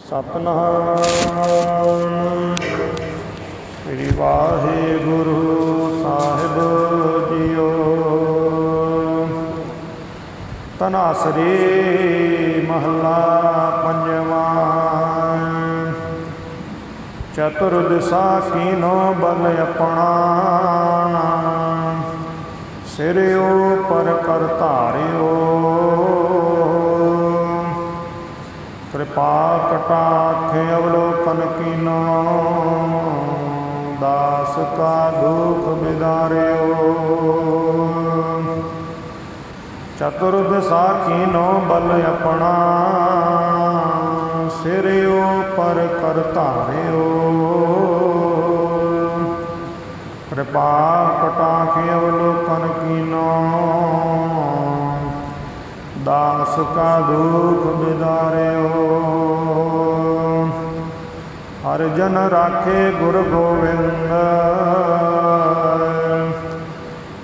सतनाम श्री वाहिगुरु साहिब जियो। तनासरी महला पंजवा। चतुर्दिशा कीनो बल अपना, सिर ऊपर कर धारियो। कृपा कटाक्ष अवलोकन कीनो, दास का दुख बिदारियो। चतुर्दिशा कीनो बल अपना, सिर ऊपर कर धारियो। कृपा कटाक्ष अवलोकन कीनो, दास का दुख बिदारियो। हर जन राखे गुरु गोविंद,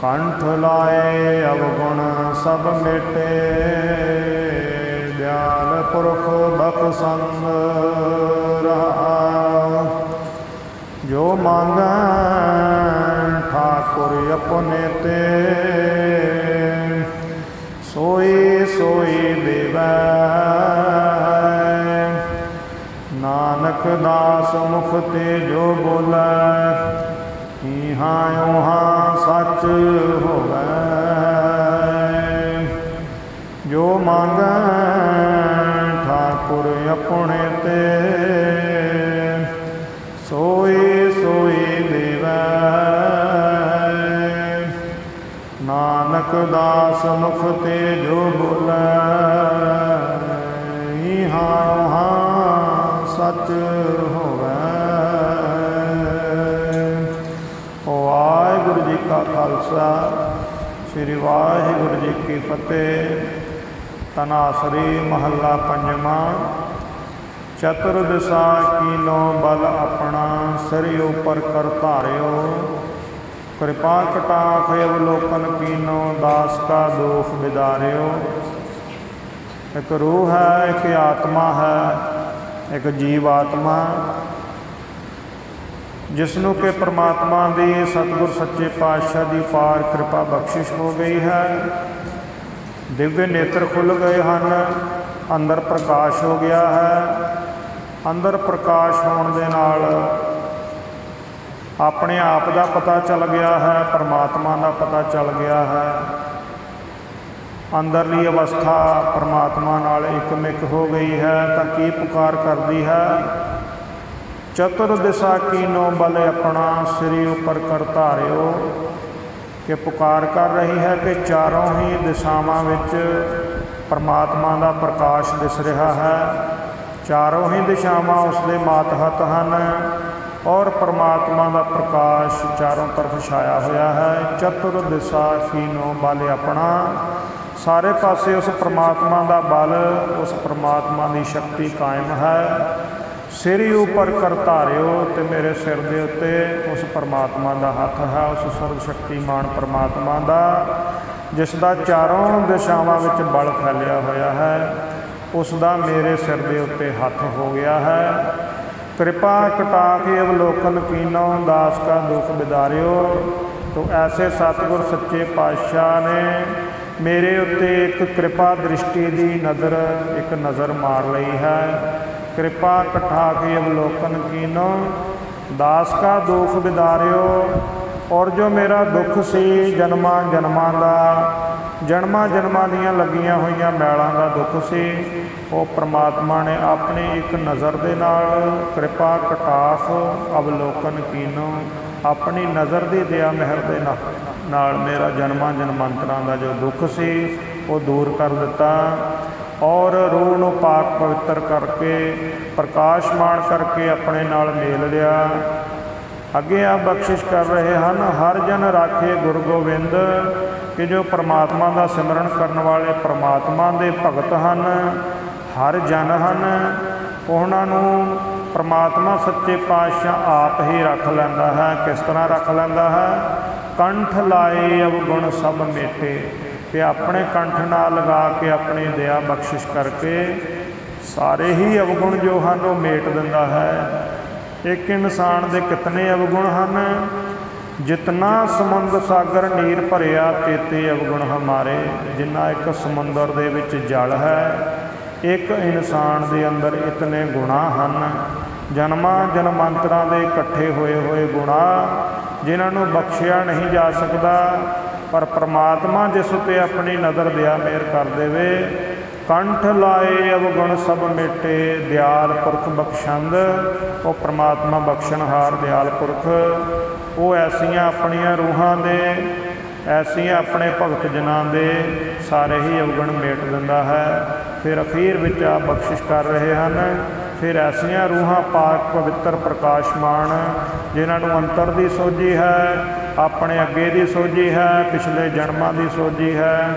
कंठ लाए अवगुण सब मेटे। दयाल पुरख बख्शंद रहा, जो मांगै ठाकुर अपने ते। सोई सोई देवै, नानक दास मुख ते जो बोलै। इहाँ उहाँ सच होवै, जो मांगै ठाकुर अपने ते। सोई सोई देवै, नानक दास मुख ते जो बोलै। इहाँ उहाँ सच होवै। वाहिगुरू जी का खालसा, श्री वाहिगुरू जी की फतेह। तनासरी महला पंजवा। चतुर्दिशा कीनो बल अपना, सिर ऊपर कर धारियो। कृपा कटाक्ष अवलोकन कीनो, दास का दुख बिदारियो। एक रूह है, एक आत्मा है, एक जीव आत्मा, जिसनों के परमात्मा की सतगुर सच्चे पातशाह की पार कृपा बख्शिश हो गई है। दिव्य नेत्र खुल गए हैं, अंदर प्रकाश हो गया है। अंदर प्रकाश होने के नाल अपने आप का पता चल गया है, परमात्मा का पता चल गया है। अंदरली अवस्था परमात्मा नाल एकमिक हो गई है। तो की पुकार करती है? चतुर्दिशा कीनो बल अपना, सिर ऊपर कर धारियो। कि पुकार कर रही है कि चारों ही दिशावां विच परमात्मा का प्रकाश दिस रहा है। चारों ही दिशावां उसके मातहत हैं और परमात्मा का प्रकाश चारों तरफ छाया हुआ है। चतुर्दिशा कीनो बल अपना, सारे पासे उस परमात्मा का बल, उस परमात्मा की शक्ति कायम है। सिर ऊपर कर धारियो, तो मेरे सिर के उत्ते उस परमात्मा का हथ है, उस सर्वशक्तिमान परमात्मा का, जिसका चारों दिशावां विच बल फैलिया होया है। उसका मेरे सिर के उत्ते हथ हो गया है। कृपा कटाक्ष अवलोकन कीनो, दास का दुख बिदारियो। तो ऐसे सतगुर सच्चे पातशाह ने मेरे उत्ते एक कृपा दृष्टि की नज़र, एक नज़र मार ली है। कृपा कटाक्ष अवलोकन कीनो, दास का दुख बिदारियो। और जो मेरा दुख सी जन्मां जन्मां का, जन्मां जन्मां दियां लगियां हुई मैलों का दुख सी, वो परमात्मा ने अपनी एक नज़र दे नाल कृपा कटाक्ष अवलोकन कीनो, अपनी नज़र की दया मेहर दे नाल मेरा जन्मां जन्मांतरां का जो दुख सी वो दूर कर दिता। और रूह नूं पाक पवित्र करके, प्रकाशमान करके अपने नाल मेल लिया। अगे आप बख्शिश कर रहे हैं, हर जन राखे गुरु गोविंद। कि जो परमात्मा का सिमरन करने वाले परमात्मा के भगत हैं, हर जन हैं, उन्होंने परमात्मा सच्चे पातशाह आप ही रख लैंदा है। किस तरह रख लैंदा है? कंठ लाए अवगुण सब मेटे, कि अपने कंठ नाल लगा के अपनी दया बख्शिश करके ਸਾਰੇ ਹੀ ਅਵਗੁਣ ਜੋ ਹਨ ਉਹ ਮੇਟ ਦਿੰਦਾ ਹੈ। ਇੱਕ ਇਨਸਾਨ ਦੇ ਕਿਤਨੇ ਅਵਗੁਣ ਹਨ? ਜਿਤਨਾ ਸਮੁੰਦਰ ਸਾਗਰ ਨੀਰ ਭਰਿਆ ਤੇਤੇ ਅਵਗੁਣ ਹਮਾਰੇ। ਜਿੰਨਾ ਇੱਕ ਸਮੁੰਦਰ ਦੇ ਵਿੱਚ ਜਲ ਹੈ, ਇੱਕ ਇਨਸਾਨ ਦੇ ਅੰਦਰ ਇਤਨੇ ਗੁਣਾ ਹਨ। ਜਨਮਾਂ ਜਨਮਾਂਤਰਾਂ ਦੇ ਇਕੱਠੇ ਹੋਏ ਹੋਏ ਗੁਣਾ ਜਿਨ੍ਹਾਂ ਨੂੰ ਬਖਸ਼ਿਆ ਨਹੀਂ ਜਾ ਸਕਦਾ। ਪਰ ਪਰਮਾਤਮਾ ਜਿਸ ਉੱਤੇ ਆਪਣੀ ਨਜ਼ਰ ਦਿਆ ਮਿਹਰ ਕਰ ਦੇਵੇ, ਕੰਠ ਲਾਏ ਅਵਗੁਣ ਸਭ ਮੇਟੇ, ਦਿਆਲ ਪੁਰਖ ਬਖਸ਼ੰਦ। ਉਹ ਪਰਮਾਤਮਾ ਬਖਸ਼ਣਹਾਰ ਦਿਆਲ ਪੁਰਖ, ਉਹ ਐਸੀਆਂ ਆਪਣੀਆਂ ਰੂਹਾਂ ਦੇ, ਐਸੀਆਂ ਆਪਣੇ ਭਗਤ ਜਨਾਂ ਦੇ ਸਾਰੇ ਹੀ ਅਵਗੁਣ ਮੇਟ ਦਿੰਦਾ ਹੈ। ਫਿਰ ਅਖੀਰ ਵਿੱਚ ਆ ਬਖਸ਼ਿਸ਼ ਕਰ ਰਹੇ ਹਨ। ਫਿਰ ਐਸੀਆਂ ਰੂਹਾਂ ਪਾਕ ਪਵਿੱਤਰ ਪ੍ਰਕਾਸ਼ਮਾਨ ਜਿਨ੍ਹਾਂ ਨੂੰ ਅੰਤਰ ਦੀ ਸੋਝੀ ਹੈ, ਆਪਣੇ ਅੱਗੇ ਦੀ ਸੋਝੀ ਹੈ, ਪਿਛਲੇ ਜਨਮਾਂ ਦੀ ਸੋਝੀ ਹੈ,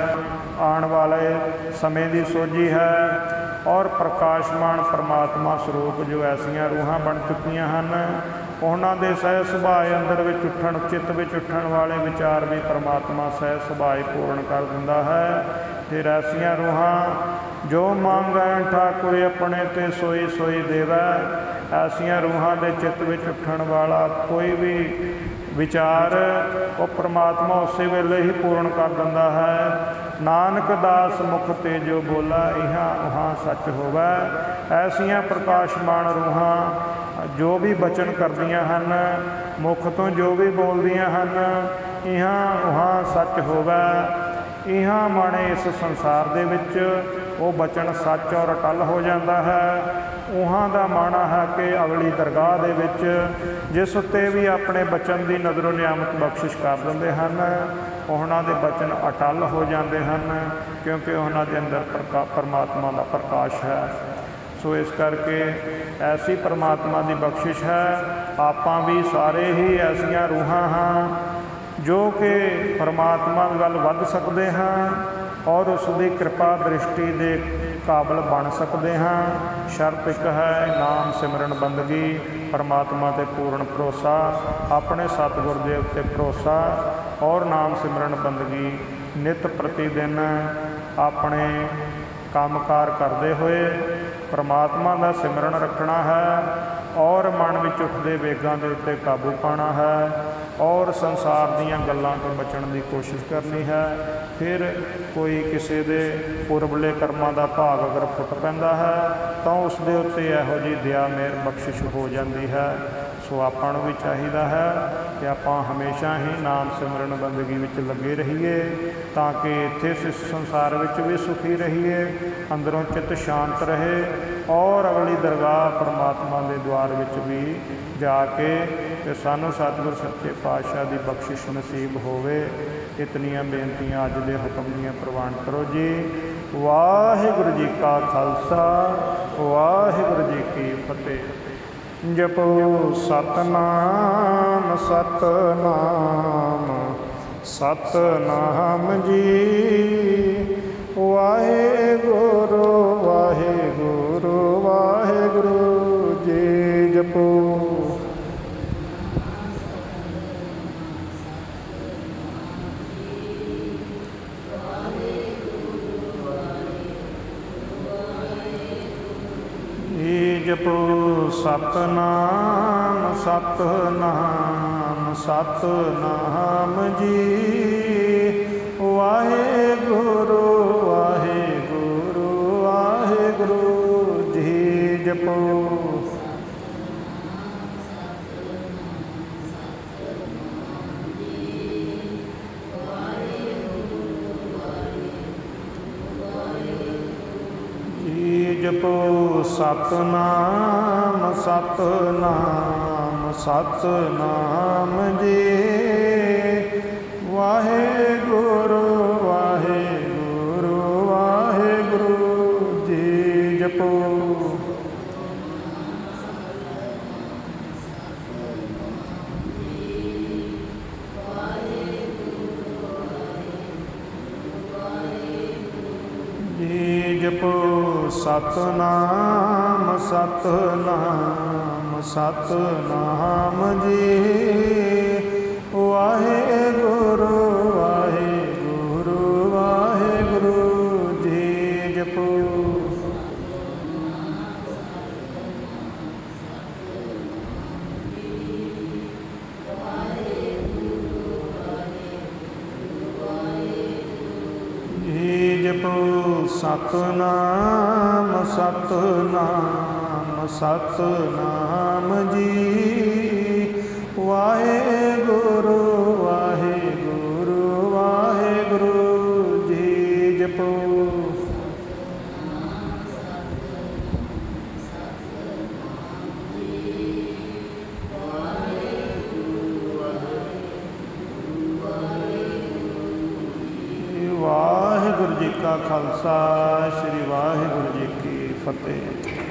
ਆਉਣ ਵਾਲੇ ਸਮੇਂ ਦੀ ਸੋਝੀ ਹੈ, ਔਰ ਪ੍ਰਕਾਸ਼ਮਾਨ ਪਰਮਾਤਮਾ ਸਰੂਪ ਜੋ ਐਸੀਆਂ ਰੂਹਾਂ ਬਣ ਚੁੱਕੀਆਂ ਹਨ, ਉਹਨਾਂ ਦੇ ਸਹਿ ਸੁਭਾਅ ਅੰਦਰ ਵਿੱਚ ਉੱਠਣ, ਚਿੱਤ ਵਿੱਚ ਉੱਠਣ ਵਾਲੇ ਵਿਚਾਰ ਵੀ ਪਰਮਾਤਮਾ ਸਹਿ ਸੁਭਾਅ ਪੂਰਨ ਕਰ ਦਿੰਦਾ ਹੈ। ਫਿਰ ਐਸੀਆਂ ਰੂਹਾਂ ਜੋ ਮੰਗੈ ਠਾਕੁਰ ਆਪਣੇ ਤੇ ਸੋਈ ਸੋਈ ਦੇਵੈ। ਐਸੀਆਂ ਰੂਹਾਂ ਦੇ ਚਿੱਤ ਵਿੱਚ ਉੱਠਣ ਵਾਲਾ ਕੋਈ ਵੀ ਵਿਚਾਰ ਉਹ ਪਰਮਾਤਮਾ ਉਸੇ ਵੇਲੇ ਹੀ ਪੂਰਨ ਕਰ ਦਿੰਦਾ ਹੈ। ਨਾਨਕ ਦਾਸ ਮੁਖ ਤੇ ਜੋ ਬੋਲਾ, ਇਹਾਂ ਉਹਾਂ ਸੱਚ ਹੋਵੈ। ਐਸੀਆਂ ਪ੍ਰਕਾਸ਼ਮਾਨ ਰੂਹਾਂ ਜੋ ਵੀ ਬਚਨ ਕਰਦੀਆਂ ਹਨ, ਮੁਖ ਤੋਂ ਜੋ ਵੀ ਬੋਲਦੀਆਂ ਹਨ, ਇਹਾਂ ਉਹਾਂ ਸੱਚ ਹੋਵੈ। ਇਹਾਂ ਮਾਣੇ ਇਸ ਸੰਸਾਰ ਦੇ ਵਿੱਚ ਉਹ ਬਚਨ ਸੱਚ ਔਰ ਅਟਲ ਹੋ ਜਾਂਦਾ ਹੈ। ਉਹਾਂ ਦਾ ਮਾਣਾ ਹੈ ਕਿ ਅਗਲੀ ਦਰਗਾਹ ਦੇ ਵਿੱਚ ਜਿਸ ਉੱਤੇ ਵੀ ਆਪਣੇ ਬਚਨ ਦੀ ਨਜ਼ਰੋ ਨਿਆਮਤ ਬਖਸ਼ਿਸ਼ ਕਰ ਦਿੰਦੇ ਹਨ, ਉਹਨਾਂ ਦੇ ਬਚਨ ਅਟਲ ਹੋ ਜਾਂਦੇ ਹਨ, ਕਿਉਂਕਿ ਉਹਨਾਂ ਦੇ ਅੰਦਰ ਪਰਮਾਤਮਾ ਦਾ ਪ੍ਰਕਾਸ਼ ਹੈ। ਸੋ ਇਸ ਕਰਕੇ ਐਸੀ ਪਰਮਾਤਮਾ ਦੀ ਬਖਸ਼ਿਸ਼ ਹੈ। ਆਪਾਂ ਵੀ ਸਾਰੇ ਹੀ ਐਸੀਆਂ ਰੂਹਾਂ ਹਾਂ ਜੋ ਕਿ ਪਰਮਾਤਮਾ ਵੱਲ ਵੱਧ ਸਕਦੇ ਹਾਂ ਔਰ ਉਸ ਦੀ ਕਿਰਪਾ ਦ੍ਰਿਸ਼ਟੀ ਦੇ ਕਾਬਲ ਬਣ ਸਕਦੇ ਹਾਂ। ਸ਼ਰਤ ਇੱਕ ਹੈ, ਨਾਮ ਸਿਮਰਨ ਬੰਦਗੀ, ਪਰਮਾਤਮਾ 'ਤੇ ਪੂਰਨ ਭਰੋਸਾ, ਆਪਣੇ ਸਤਿਗੁਰ ਦੇ ਉੱਤੇ ਭਰੋਸਾ ਔਰ ਨਾਮ ਸਿਮਰਨ ਬੰਦਗੀ ਨਿਤ ਪ੍ਰਤੀ ਦਿਨ ਆਪਣੇ ਕੰਮਕਾਰ ਕਰਦੇ ਹੋਏ ਪਰਮਾਤਮਾ ਦਾ ਸਿਮਰਨ ਰੱਖਣਾ ਹੈ ਔਰ ਮਨ ਵਿੱਚ ਉੱਠਦੇ ਵੇਗਾਂ ਦੇ ਉੱਤੇ ਕਾਬੂ ਪਾਉਣਾ ਹੈ ਔਰ ਸੰਸਾਰ ਦੀਆਂ ਗੱਲਾਂ ਤੋਂ ਬਚਣ ਦੀ ਕੋਸ਼ਿਸ਼ ਕਰਨੀ ਹੈ। ਫਿਰ ਕੋਈ ਕਿਸੇ ਦੇ ਪੁਰਬਲੇ ਕਰਮਾਂ ਦਾ ਭਾਗ ਅਗਰ ਫੁੱਟ ਪੈਂਦਾ ਹੈ ਤਾਂ ਉਸ ਦੇ ਉੱਤੇ ਇਹੋ ਜਿਹੀ ਦਇਆ ਮਿਹਰ ਬਖਸ਼ਿਸ਼ ਹੋ ਜਾਂਦੀ ਹੈ। ਸੋ ਆਪਾਂ ਨੂੰ ਵੀ ਚਾਹੀਦਾ ਹੈ ਕਿ ਆਪਾਂ ਹਮੇਸ਼ਾ ਹੀ ਨਾਮ ਸਿਮਰਨ ਬੰਦਗੀ ਵਿੱਚ ਲੱਗੇ ਰਹੀਏ ਤਾਂ ਕਿ ਇੱਥੇ ਇਸ ਸੰਸਾਰ ਵਿੱਚ ਵੀ ਸੁਖੀ ਰਹੀਏ, ਅੰਦਰੋਂ ਚਿੱਤ ਸ਼ਾਂਤ ਰਹੇ ਔਰ ਅਗਲੀ ਦਰਗਾਹ ਪਰਮਾਤਮਾ ਦੇ ਦੁਆਰ ਵਿੱਚ ਵੀ ਜਾ ਕੇ ਤੇ ਸਾਨੂੰ ਸਤਿਗੁਰ ਸੱਚੇ ਪਾਤਸ਼ਾਹ ਦੀ ਬਖਸ਼ਿਸ਼ ਨਸੀਬ ਹੋਵੇ। ਇਤਨੀਆਂ ਬੇਨਤੀਆਂ ਅੱਜ ਦੇ ਹੁਕਮ ਦੀਆਂ ਪ੍ਰਵਾਨ ਕਰੋ ਜੀ। ਵਾਹਿਗੁਰੂ ਜੀ ਕਾ ਖਾਲਸਾ, ਵਾਹਿਗੁਰੂ ਜੀ ਕੀ ਫਤਿਹ। ਜਪੋ ਸਤਨਾਮ ਸਤਨਾਮ ਸਤਨਾਮ ਜੀ। ਵਾਹਿਗੁਰੂ ਵਾਹਿਗੁਰੂ ਵਾਹਿਗੁਰੂ ਜੀ। ਜਪੋ ਜਪੋ ਸਤਨਾਮ ਸਤਨਾਮ ਸਤਨਾਮ ਜੀ। ਵਾਹਿਗੁਰੂ ਵਾਹਿਗੁਰੂ ਵਾਹਿਗੁਰੂ ਜੀ। ਜਪੋ ਜਪੋ ਸਤਨਾਮ ਸਤਨਾਮ ਸਤਨਾਮ ਜੀ। ਵਾਹਿਗੁਰੂ ਵਾਹਿਗੁਰੂ ਵਾਹਿਗੁਰੂ ਜੀ। ਜਪੋ ਜਪੋ ਸਤਨਾਮ ਸਤਨਾਮ ਸਤਨਾਮ ਜੀ। ਵਾਹਿਗੁਰੂ ਵਾਹਿਗੁਰੂ ਵਾਹਿਗੁਰੂ ਜੀ। ਜਪੋ जपो सतनाम सतनाम सतनाम जी। वाहेगुरु वाहेगुरु वाहेगुरु जी जपो। वाहिगुरु जी का खालसा श्री वाहिगुरु जी की फतेह।